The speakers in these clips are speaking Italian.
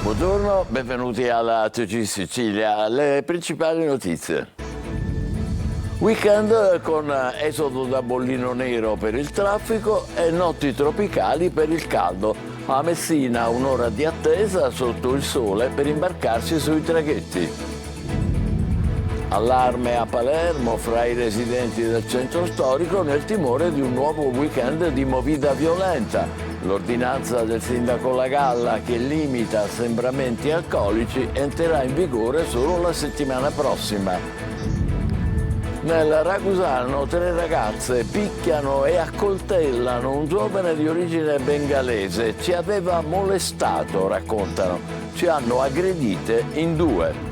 Buongiorno, benvenuti alla TG Sicilia. Le principali notizie. Weekend con esodo da bollino nero per il traffico e notti tropicali per il caldo. A Messina un'ora di attesa sotto il sole per imbarcarsi sui traghetti. Allarme a Palermo fra i residenti del centro storico nel timore di un nuovo weekend di movida violenta. L'ordinanza del sindaco La Galla che limita assembramenti alcolici entrerà in vigore solo la settimana prossima. Nel Ragusano 3 ragazze picchiano e accoltellano un giovane di origine bengalese. Ci aveva molestato, raccontano. Ci hanno aggredite in 2.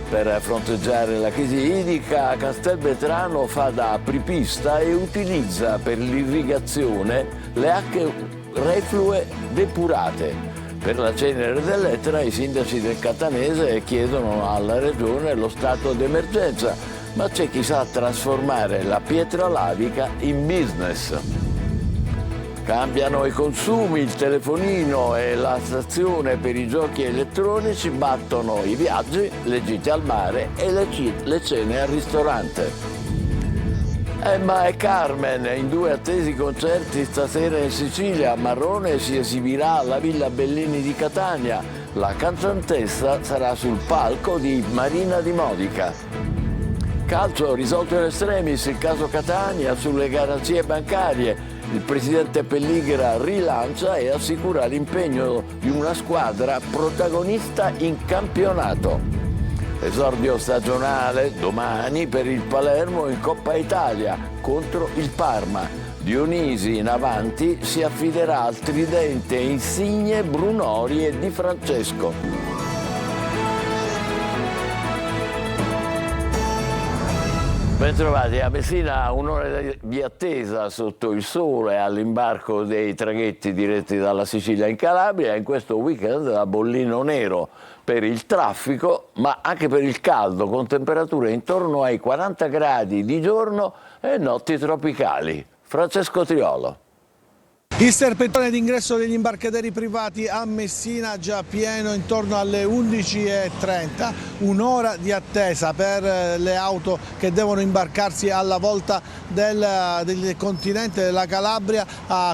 Per fronteggiare la crisi idrica, Castelvetrano fa da apripista e utilizza per l'irrigazione le acque reflue depurate. Per la cenere dell'Etna i sindaci del Catanese chiedono alla regione lo stato d'emergenza, ma c'è chi sa trasformare la pietra lavica in business. Cambiano i consumi, il telefonino e la stazione per i giochi elettronici battono i viaggi, le gite al mare e le cene al ristorante. Emma e Carmen in 2 attesi concerti stasera in Sicilia. Marrone si esibirà alla Villa Bellini di Catania. La cantantessa sarà sul palco di Marina di Modica. Calcio risolto in extremis il caso Catania sulle garanzie bancarie. Il presidente Pelligra rilancia e assicura l'impegno di una squadra protagonista in campionato. Esordio stagionale domani per il Palermo in Coppa Italia contro il Parma. Dionisi in avanti si affiderà al tridente Insigne, Brunori e Di Francesco. Bentrovati. A Messina un'ora di attesa sotto il sole all'imbarco dei traghetti diretti dalla Sicilia in Calabria. In questo weekend a bollino nero per il traffico, ma anche per il caldo, con temperature intorno ai 40 gradi di giorno e notti tropicali. Francesco Triolo. Il serpentone d'ingresso degli imbarcaderi privati a Messina già pieno intorno alle 11:30, un'ora di attesa per le auto che devono imbarcarsi alla volta del continente della Calabria,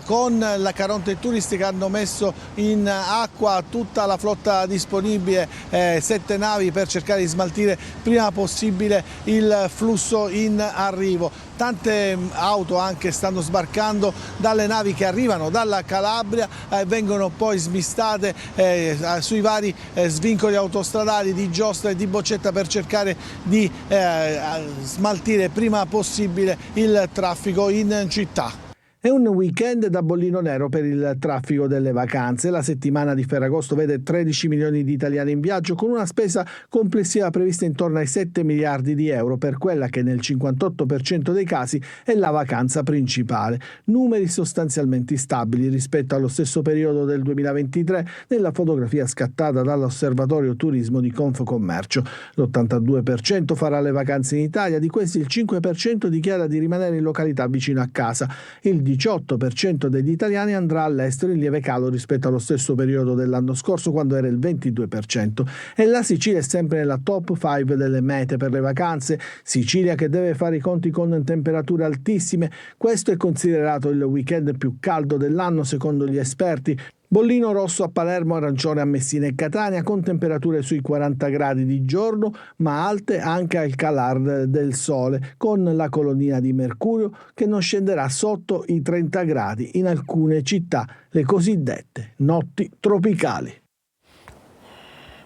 con la Caronte Tourist che hanno messo in acqua tutta la flotta disponibile, 7 navi per cercare di smaltire prima possibile il flusso in arrivo. Tante auto anche stanno sbarcando dalle navi che arrivano dalla Calabria, vengono poi smistate sui vari svincoli autostradali di Giostra e di Boccetta per cercare di smaltire prima possibile il traffico in città. È un weekend da bollino nero per il traffico delle vacanze. La settimana di Ferragosto vede 13 milioni di italiani in viaggio, con una spesa complessiva prevista intorno ai 7 miliardi di euro per quella che nel 58% dei casi è la vacanza principale. Numeri sostanzialmente stabili rispetto allo stesso periodo del 2023 nella fotografia scattata dall'Osservatorio Turismo di Confcommercio. L'82% farà le vacanze in Italia, di questi il 5% dichiara di rimanere in località vicino a casa. Il 18% degli italiani andrà all'estero, in lieve calo rispetto allo stesso periodo dell'anno scorso, quando era il 22%. E la Sicilia è sempre nella top 5 delle mete per le vacanze. Sicilia che deve fare i conti con temperature altissime. Questo è considerato il weekend più caldo dell'anno secondo gli esperti. Bollino rosso a Palermo, arancione a Messina e Catania, con temperature sui 40 gradi di giorno, ma alte anche al calar del sole, con la colonia di mercurio che non scenderà sotto i 30 gradi in alcune città, le cosiddette notti tropicali.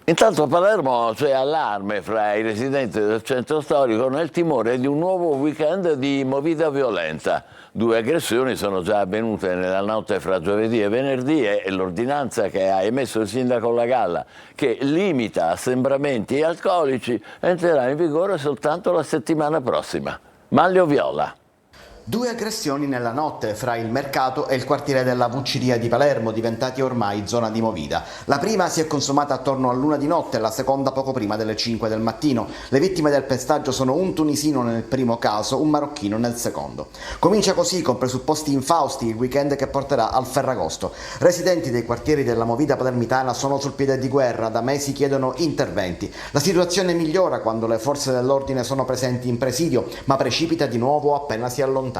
Intanto a Palermo c'è allarme fra i residenti del centro storico nel timore di un nuovo weekend di movida violenta. 2 aggressioni sono già avvenute nella notte fra giovedì e venerdì e l'ordinanza che ha emesso il sindaco La Galla, che limita assembramenti alcolici, entrerà in vigore soltanto la settimana prossima. Manlio Viola. Due aggressioni nella notte fra il mercato e il quartiere della Vucciria di Palermo, diventati ormai zona di movida. La prima si è consumata attorno all'1 di notte, la seconda poco prima delle 5 del mattino. Le vittime del pestaggio sono un tunisino nel primo caso, un marocchino nel secondo. Comincia così, con presupposti infausti, il weekend che porterà al Ferragosto. Residenti dei quartieri della movida palermitana sono sul piede di guerra, da mesi chiedono interventi. La situazione migliora quando le forze dell'ordine sono presenti in presidio, ma precipita di nuovo appena si allontanano.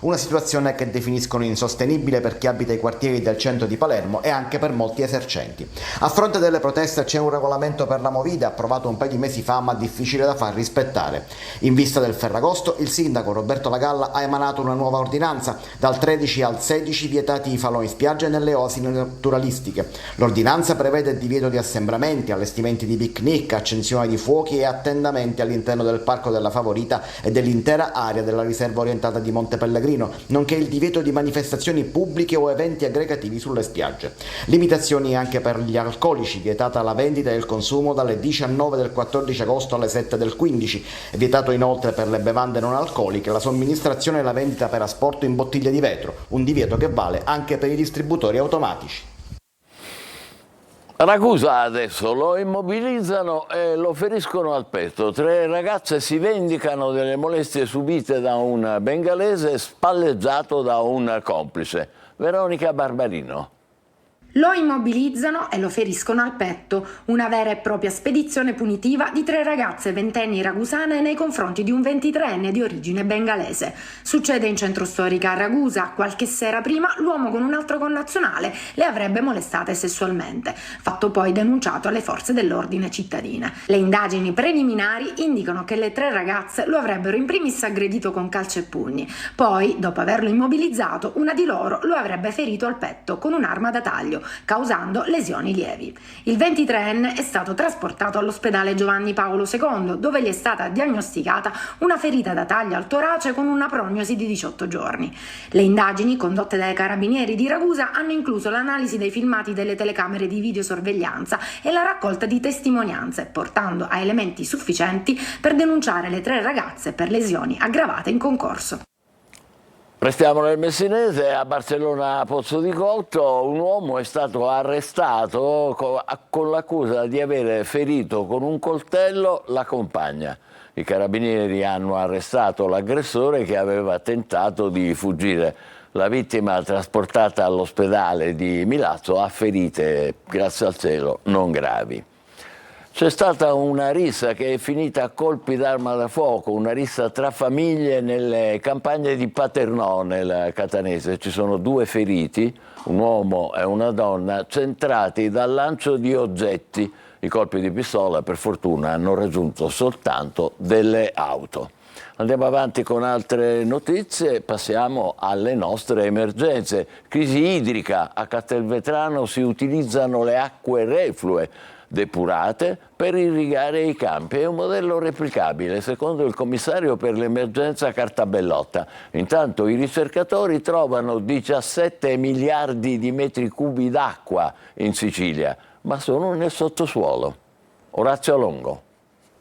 Una situazione che definiscono insostenibile per chi abita i quartieri del centro di Palermo e anche per molti esercenti. A fronte delle proteste c'è un regolamento per la movida approvato un paio di mesi fa, ma difficile da far rispettare. In vista del Ferragosto, il sindaco Roberto Lagalla ha emanato una nuova ordinanza: dal 13 al 16 vietati i falò in spiaggia e nelle oasi naturalistiche. L'ordinanza prevede il divieto di assembramenti, allestimenti di picnic, accensione di fuochi e attendamenti all'interno del Parco della Favorita e dell'intera area della riserva orientata di Monte Pellegrino, nonché il divieto di manifestazioni pubbliche o eventi aggregativi sulle spiagge. Limitazioni anche per gli alcolici: vietata la vendita e il consumo dalle 19 del 14 agosto alle 7 del 15. È vietato inoltre per le bevande non alcoliche la somministrazione e la vendita per asporto in bottiglie di vetro, un divieto che vale anche per i distributori automatici. Ragusa adesso lo immobilizzano e lo feriscono al petto. 3 ragazze si vendicano delle molestie subite da un bengalese spalleggiato da un complice. Veronica Barbarino. Lo immobilizzano e lo feriscono al petto, una vera e propria spedizione punitiva di 3 ragazze ventenni ragusane nei confronti di un 23enne di origine bengalese. Succede in centro storica a Ragusa. Qualche sera prima l'uomo con un altro connazionale le avrebbe molestate sessualmente, fatto poi denunciato alle forze dell'ordine cittadine. Le indagini preliminari indicano che le 3 ragazze lo avrebbero in primis aggredito con calci e pugni, poi, dopo averlo immobilizzato, una di loro lo avrebbe ferito al petto con un'arma da taglio, causando lesioni lievi. Il 23enne è stato trasportato all'ospedale Giovanni Paolo II, dove gli è stata diagnosticata una ferita da taglio al torace con una prognosi di 18 giorni. Le indagini condotte dai carabinieri di Ragusa hanno incluso l'analisi dei filmati delle telecamere di videosorveglianza e la raccolta di testimonianze, portando a elementi sufficienti per denunciare le 3 ragazze per lesioni aggravate in concorso. Restiamo nel Messinese. A Barcellona Pozzo di Cotto un uomo è stato arrestato con l'accusa di aver ferito con un coltello la compagna. I carabinieri hanno arrestato l'aggressore che aveva tentato di fuggire. La vittima, trasportata all'ospedale di Milazzo, ha ferite, grazie al cielo, non gravi. C'è stata una rissa che è finita a colpi d'arma da fuoco, una rissa tra famiglie nelle campagne di Paternò, nel Catanese. Ci sono 2 feriti, un uomo e una donna, centrati dal lancio di oggetti. I colpi di pistola, per fortuna, hanno raggiunto soltanto delle auto. Andiamo avanti con altre notizie, passiamo alle nostre emergenze. Crisi idrica, a Castelvetrano si utilizzano le acque reflue depurate per irrigare i campi. È un modello replicabile, secondo il commissario per l'emergenza Cartabellotta. Intanto i ricercatori trovano 17 miliardi di metri cubi d'acqua in Sicilia, ma sono nel sottosuolo. Orazio Longo.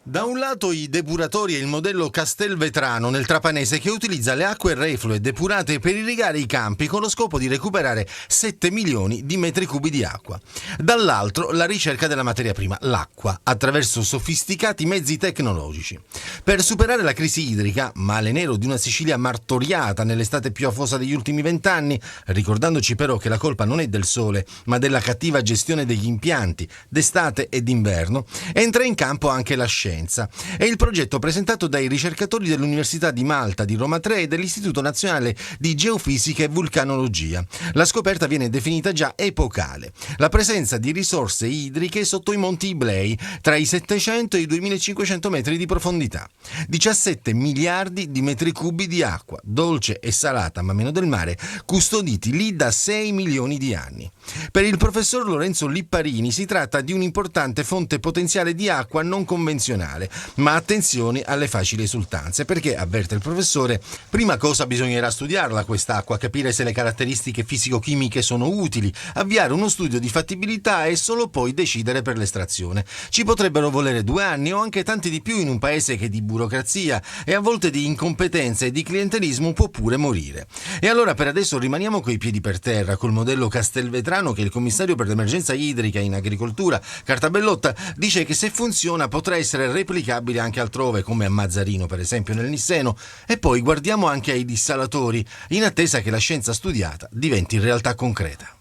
Da un lato i depuratori e il modello Castelvetrano nel Trapanese, che utilizza le acque reflue depurate per irrigare i campi con lo scopo di recuperare 7 milioni di metri cubi di acqua. Dall'altro la ricerca della materia prima, l'acqua, attraverso sofisticati mezzi tecnologici. Per superare la crisi idrica, male nero di una Sicilia martoriata nell'estate più afosa degli ultimi 20 anni, ricordandoci però che la colpa non è del sole, ma della cattiva gestione degli impianti d'estate e d'inverno, entra in campo anche la scienza. È il progetto presentato dai ricercatori dell'Università di Malta, di Roma 3 e dell'Istituto Nazionale di Geofisica e Vulcanologia. La scoperta viene definita già epocale: la presenza di risorse idriche sotto i Monti Iblei, tra i 700 e i 2500 metri di profondità. 17 miliardi di metri cubi di acqua, dolce e salata, ma meno del mare, custoditi lì da 6 milioni di anni. Per il professor Lorenzo Lipparini si tratta di un'importante fonte potenziale di acqua non convenzionale. funzionale, ma attenzione alle facili esultanze, perché, avverte il professore, prima cosa bisognerà studiarla quest'acqua, capire se le caratteristiche fisico-chimiche sono utili, avviare uno studio di fattibilità e solo poi decidere per l'estrazione. Ci potrebbero volere 2 anni o anche tanti di più in un paese che di burocrazia e a volte di incompetenza e di clientelismo può pure morire. E allora per adesso rimaniamo coi piedi per terra col modello castelvetrano che il commissario per l'emergenza idrica in agricoltura, Cartabellotta, dice che se funziona potrà essere replicabile anche altrove, come a Mazzarino per esempio nel Nisseno, e poi guardiamo anche ai dissalatori, in attesa che la scienza studiata diventi realtà concreta.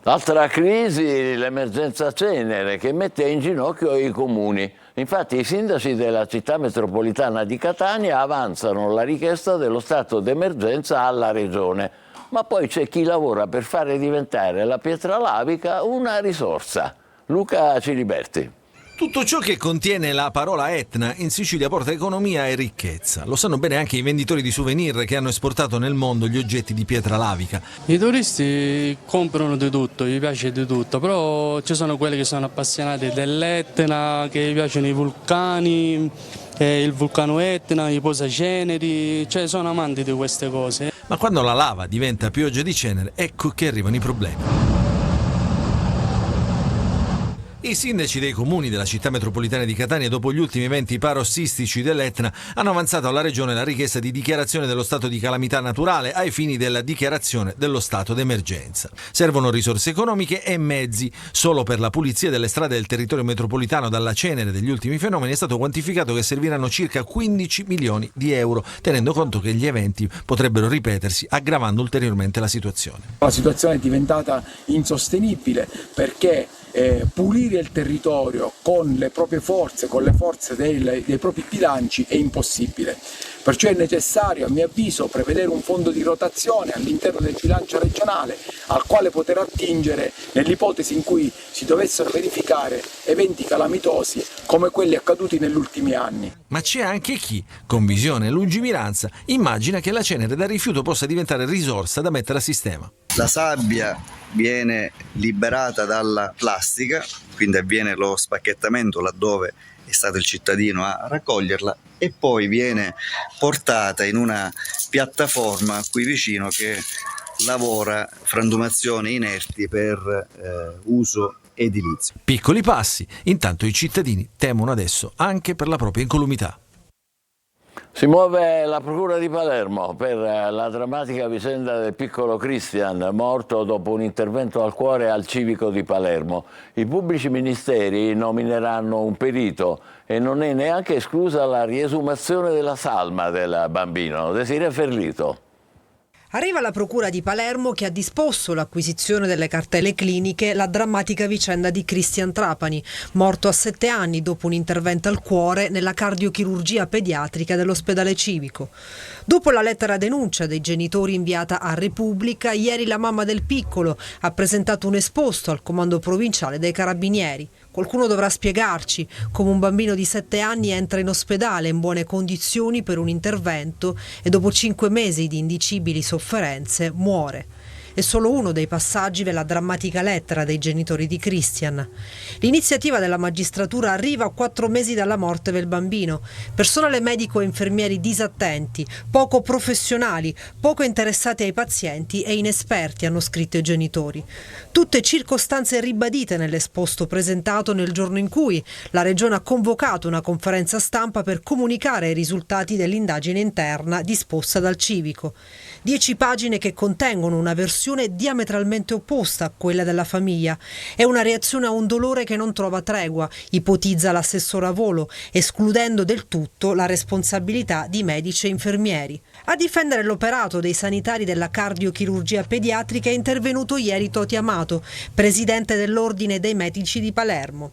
L'altra crisi, l'emergenza cenere, che mette in ginocchio i comuni. Infatti i sindaci della città metropolitana di Catania avanzano la richiesta dello stato d'emergenza alla regione. Ma poi c'è chi lavora per fare diventare la pietra lavica una risorsa. Luca Ciliberti. Tutto ciò che contiene la parola Etna in Sicilia porta economia e ricchezza. Lo sanno bene anche i venditori di souvenir che hanno esportato nel mondo gli oggetti di pietra lavica. I turisti comprano di tutto, gli piace di tutto, però ci sono quelli che sono appassionati dell'Etna, che gli piacciono i vulcani, il vulcano Etna, i posaceneri, cioè sono amanti di queste cose. Ma quando la lava diventa pioggia di cenere, ecco che arrivano i problemi. I sindaci dei comuni della città metropolitana di Catania, dopo gli ultimi eventi parossistici dell'Etna, hanno avanzato alla regione la richiesta di dichiarazione dello stato di calamità naturale ai fini della dichiarazione dello stato d'emergenza. Servono risorse economiche e mezzi. Solo per la pulizia delle strade del territorio metropolitano dalla cenere degli ultimi fenomeni è stato quantificato che serviranno circa 15 milioni di euro, tenendo conto che gli eventi potrebbero ripetersi, aggravando ulteriormente la situazione. La situazione è diventata insostenibile perché pulire il territorio con le proprie forze, con le forze dei propri bilanci è impossibile. Perciò è necessario, a mio avviso, prevedere un fondo di rotazione all'interno del bilancio regionale al quale poter attingere nell'ipotesi in cui si dovessero verificare eventi calamitosi come quelli accaduti negli ultimi anni. Ma c'è anche chi, con visione e lungimiranza, immagina che la cenere da rifiuto possa diventare risorsa da mettere a sistema. La sabbia viene liberata dalla plastica, quindi avviene lo spacchettamento laddove è stato il cittadino a raccoglierla e poi viene portata in una piattaforma qui vicino che lavora frantumazioni inerti per uso edilizio. Piccoli passi, intanto i cittadini temono adesso anche per la propria incolumità. Si muove la Procura di Palermo per la drammatica vicenda del piccolo Christian, morto dopo un intervento al cuore al civico di Palermo. I pubblici ministeri nomineranno un perito e non è neanche esclusa la riesumazione della salma del bambino. Desiree Ferlito. Arriva la Procura di Palermo che ha disposto l'acquisizione delle cartelle cliniche la drammatica vicenda di Christian Trapani, morto a 7 anni dopo un intervento al cuore nella cardiochirurgia pediatrica dell'ospedale civico. Dopo la lettera denuncia dei genitori inviata a Repubblica, ieri la mamma del piccolo ha presentato un esposto al comando provinciale dei Carabinieri. Qualcuno dovrà spiegarci come un bambino di 7 anni entra in ospedale in buone condizioni per un intervento e dopo 5 mesi di indicibili sofferenze muore. È solo uno dei passaggi della drammatica lettera dei genitori di Christian. L'iniziativa della magistratura arriva a 4 mesi dalla morte del bambino. Personale medico e infermieri disattenti, poco professionali, poco interessati ai pazienti e inesperti, hanno scritto i genitori. Tutte circostanze ribadite nell'esposto presentato nel giorno in cui la Regione ha convocato una conferenza stampa per comunicare i risultati dell'indagine interna disposta dal civico. 10 pagine che contengono una versione diametralmente opposta a quella della famiglia. È una reazione a un dolore che non trova tregua, ipotizza l'assessore a volo, escludendo del tutto la responsabilità di medici e infermieri. A difendere l'operato dei sanitari della cardiochirurgia pediatrica è intervenuto ieri Toti Amato, presidente dell'Ordine dei Medici di Palermo.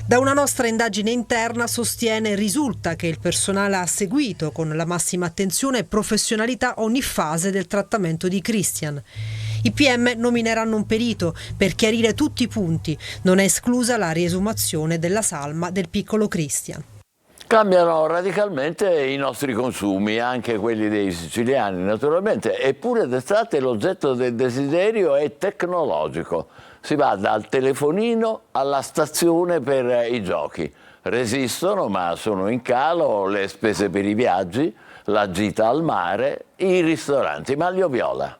Da una nostra indagine interna risulta che il personale ha seguito con la massima attenzione e professionalità ogni fase del trattamento di Christian. I PM nomineranno un perito per chiarire tutti i punti, non è esclusa la riesumazione della salma del piccolo Christian. Cambiano radicalmente i nostri consumi, anche quelli dei siciliani naturalmente, eppure d'estate l'oggetto del desiderio è tecnologico. Si va dal telefonino alla stazione per i giochi. Resistono, ma sono in calo le spese per i viaggi, la gita al mare, i ristoranti. Maglio viola.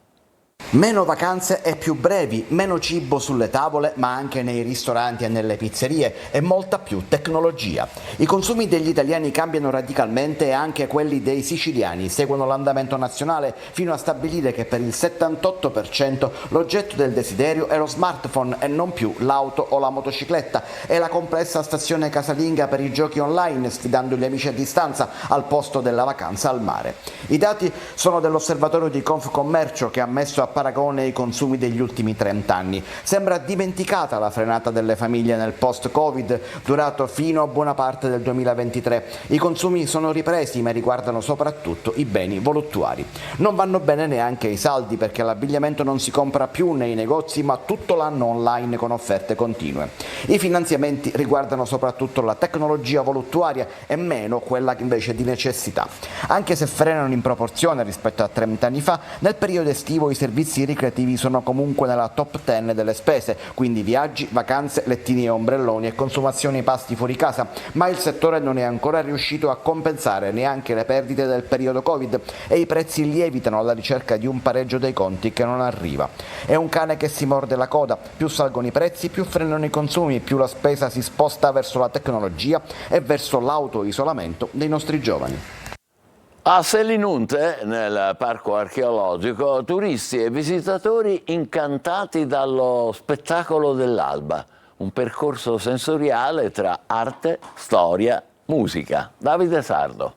Meno vacanze e più brevi, meno cibo sulle tavole, ma anche nei ristoranti e nelle pizzerie, e molta più tecnologia. I consumi degli italiani cambiano radicalmente e anche quelli dei siciliani seguono l'andamento nazionale fino a stabilire che per il 78% l'oggetto del desiderio è lo smartphone e non più l'auto o la motocicletta, e la complessa stazione casalinga per i giochi online, sfidando gli amici a distanza al posto della vacanza al mare. I dati sono dell'osservatorio di Confcommercio, che ha messo a paragone i consumi degli ultimi 30 anni. Sembra dimenticata la frenata delle famiglie nel post-Covid, durato fino a buona parte del 2023. I consumi sono ripresi, ma riguardano soprattutto i beni voluttuari. Non vanno bene neanche i saldi, perché l'abbigliamento non si compra più nei negozi, ma tutto l'anno online con offerte continue. I finanziamenti riguardano soprattutto la tecnologia voluttuaria e meno quella invece di necessità. Anche se frenano in proporzione rispetto a 30 anni fa, nel periodo estivo i servizi ricreativi sono comunque nella top 10 delle spese, quindi viaggi, vacanze, lettini e ombrelloni e consumazioni pasti fuori casa, ma il settore non è ancora riuscito a compensare neanche le perdite del periodo Covid e i prezzi lievitano alla ricerca di un pareggio dei conti che non arriva. È un cane che si morde la coda: più salgono i prezzi, più frenano i consumi, più la spesa si sposta verso la tecnologia e verso l'autoisolamento dei nostri giovani. A Selinunte, nel parco archeologico, turisti e visitatori incantati dallo spettacolo dell'alba, un percorso sensoriale tra arte, storia, musica. Davide Sardo.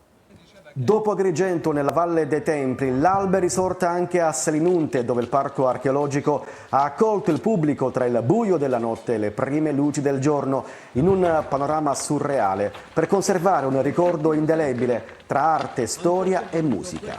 Dopo Agrigento, nella Valle dei Templi, l'alba risorta anche a Selinunte, dove il parco archeologico ha accolto il pubblico tra il buio della notte e le prime luci del giorno, in un panorama surreale, per conservare un ricordo indelebile tra arte, storia e musica.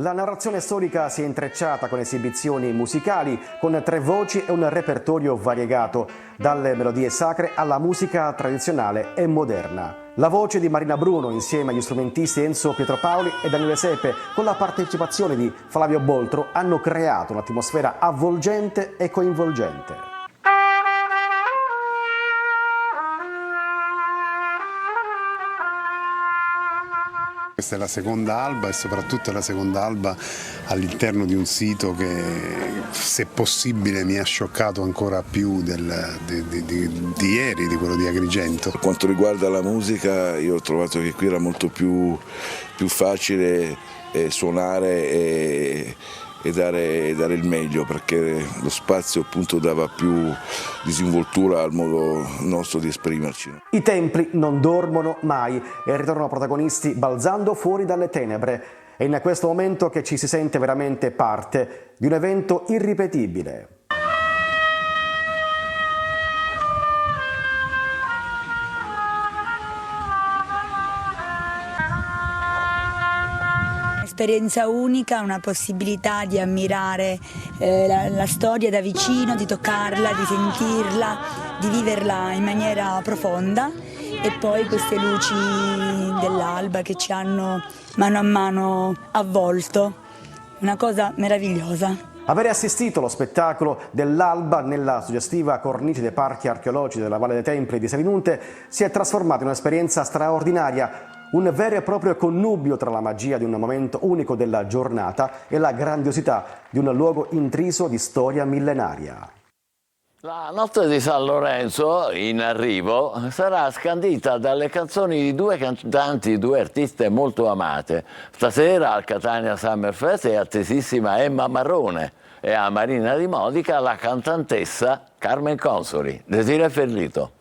La narrazione storica si è intrecciata con esibizioni musicali, con 3 voci e un repertorio variegato, dalle melodie sacre alla musica tradizionale e moderna. La voce di Marina Bruno insieme agli strumentisti Enzo Pietropaoli e Daniele Sepe, con la partecipazione di Flavio Boltro, hanno creato un'atmosfera avvolgente e coinvolgente. Questa è la seconda alba, e soprattutto è la seconda alba all'interno di un sito che, se possibile, mi ha scioccato ancora più di ieri, di quello di Agrigento. Per quanto riguarda la musica, io ho trovato che qui era molto più facile suonare e dare il meglio, perché lo spazio appunto dava più disinvoltura al modo nostro di esprimerci. I templi non dormono mai e ritornano protagonisti balzando fuori dalle tenebre. È in questo momento che ci si sente veramente parte di un evento irripetibile. Esperienza unica, una possibilità di ammirare la storia da vicino, di toccarla, di sentirla, di viverla in maniera profonda, e poi queste luci dell'alba che ci hanno mano a mano avvolto, una cosa meravigliosa. Avere assistito allo spettacolo dell'alba nella suggestiva cornice dei parchi archeologici della Valle dei Templi di Selinunte si è trasformato in un'esperienza straordinaria, un vero e proprio connubio tra la magia di un momento unico della giornata e la grandiosità di un luogo intriso di storia millenaria. La notte di San Lorenzo, in arrivo, sarà scandita dalle canzoni di 2 cantanti, 2 artiste molto amate. Stasera al Catania Summer Fest è attesissima Emma Marrone, e a Marina di Modica la cantantessa Carmen Consoli. Desiree Ferlito.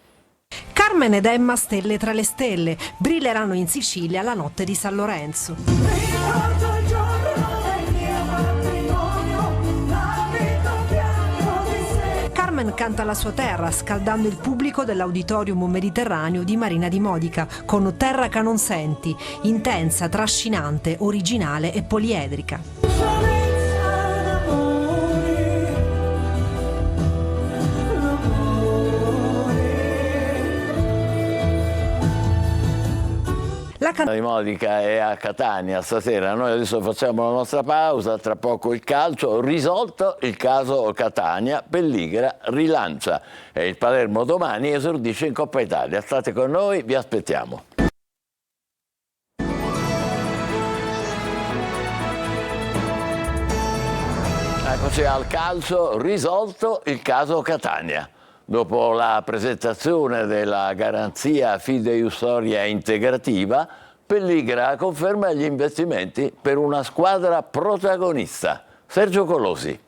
Carmen ed Emma, stelle tra le stelle, brilleranno in Sicilia la notte di San Lorenzo. Carmen canta la sua terra, scaldando il pubblico dell'Auditorium Mediterraneo di Marina di Modica, con Terra che non senti, intensa, trascinante, originale e poliedrica. Di Modica è a Catania stasera, noi adesso facciamo la nostra pausa, tra poco il calcio, risolto il caso Catania, Pelligra rilancia e il Palermo domani esordisce in Coppa Italia. State con noi, vi aspettiamo. Eccoci al calcio, risolto il caso Catania. Dopo la presentazione della garanzia fideiussoria integrativa, Pelligra conferma gli investimenti per una squadra protagonista. Sergio Colosi.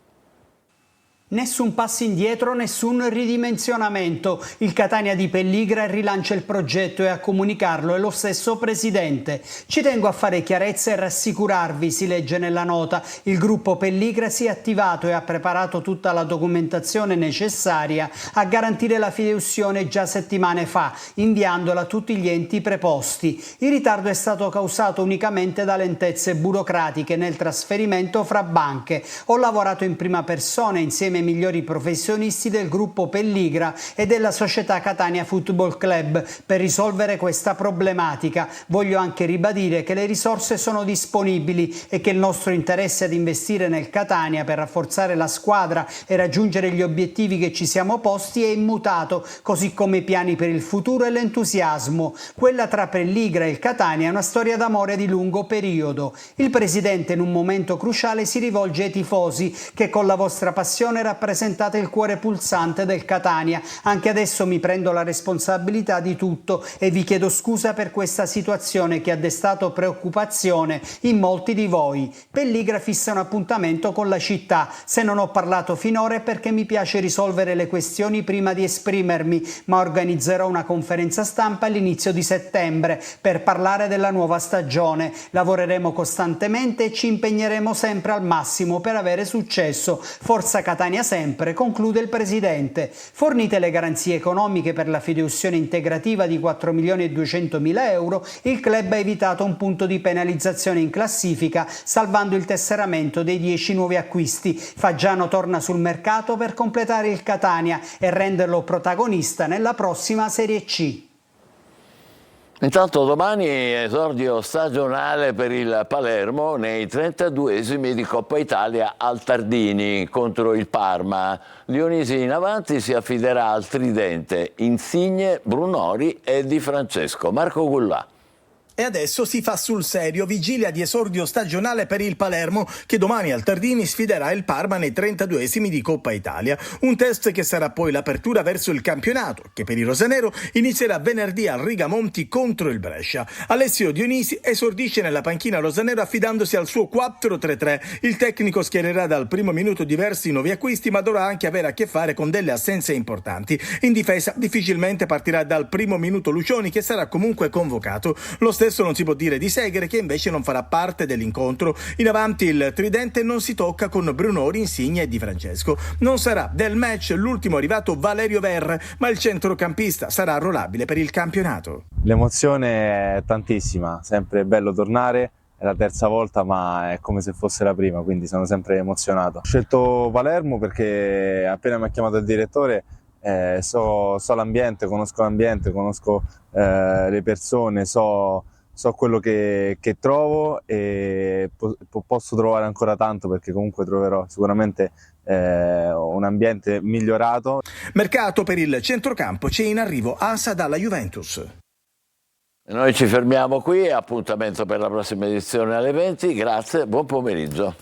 Nessun passo indietro, nessun ridimensionamento. Il Catania di Pelligra rilancia il progetto e a comunicarlo è lo stesso presidente. Ci tengo a fare chiarezza e rassicurarvi, si legge nella nota. Il gruppo Pelligra si è attivato e ha preparato tutta la documentazione necessaria a garantire la fideiussione già settimane fa, inviandola a tutti gli enti preposti. Il ritardo è stato causato unicamente da lentezze burocratiche nel trasferimento fra banche. Ho lavorato in prima persona insieme ai migliori professionisti del gruppo Pelligra e della società Catania Football Club per risolvere questa problematica. Voglio anche ribadire che le risorse sono disponibili e che il nostro interesse ad investire nel Catania per rafforzare la squadra e raggiungere gli obiettivi che ci siamo posti è immutato, così come i piani per il futuro e l'entusiasmo. Quella tra Pelligra e il Catania è una storia d'amore di lungo periodo. Il presidente in un momento cruciale si rivolge ai tifosi che con la vostra passione rappresentate il cuore pulsante del Catania. Anche adesso mi prendo la responsabilità di tutto e vi chiedo scusa per questa situazione che ha destato preoccupazione in molti di voi. Pelligra fissa un appuntamento con la città. Se non ho parlato finora è perché mi piace risolvere le questioni prima di esprimermi, ma organizzerò una conferenza stampa all'inizio di settembre per parlare della nuova stagione. Lavoreremo costantemente e ci impegneremo sempre al massimo per avere successo. Forza Catania sempre, conclude il presidente. Fornite le garanzie economiche per la fideiussione integrativa di 4.200.000 euro, il club ha evitato un punto di penalizzazione in classifica, salvando il tesseramento dei 10 nuovi acquisti. Faggiano torna sul mercato per completare il Catania e renderlo protagonista nella prossima Serie C. Intanto domani esordio stagionale per il Palermo nei 32esimi di Coppa Italia al Tardini contro il Parma. Dionisi in avanti si affiderà al tridente Insigne, Brunori e Di Francesco. Marco Gullà. E adesso si fa sul serio, vigilia di esordio stagionale per il Palermo che domani al Tardini sfiderà il Parma nei 32esimi di Coppa Italia. Un test che sarà poi l'apertura verso il campionato, che per i rosanero inizierà venerdì al Rigamonti contro il Brescia. Alessio Dionisi esordisce nella panchina rosanero affidandosi al suo 4-3-3. Il tecnico schiererà dal primo minuto diversi nuovi acquisti, ma dovrà anche avere a che fare con delle assenze importanti. In difesa difficilmente partirà dal primo minuto Lucioni, che sarà comunque convocato. Lo stesso non si può dire di Segre, che invece non farà parte dell'incontro. In avanti il tridente non si tocca con Brunori, Insigne e Di Francesco. Non sarà del match l'ultimo arrivato Valerio Verre, ma il centrocampista sarà arruolabile per il campionato. L'emozione è tantissima, sempre bello tornare. È la terza volta, ma è come se fosse la prima, quindi sono sempre emozionato. Ho scelto Palermo perché appena mi ha chiamato il direttore so l'ambiente, conosco le persone, so quello che trovo e posso trovare ancora tanto, perché comunque troverò sicuramente un ambiente migliorato. Mercato per il centrocampo, c'è in arrivo Asa dalla Juventus. Noi ci fermiamo qui, appuntamento per la prossima edizione alle 20, grazie, buon pomeriggio.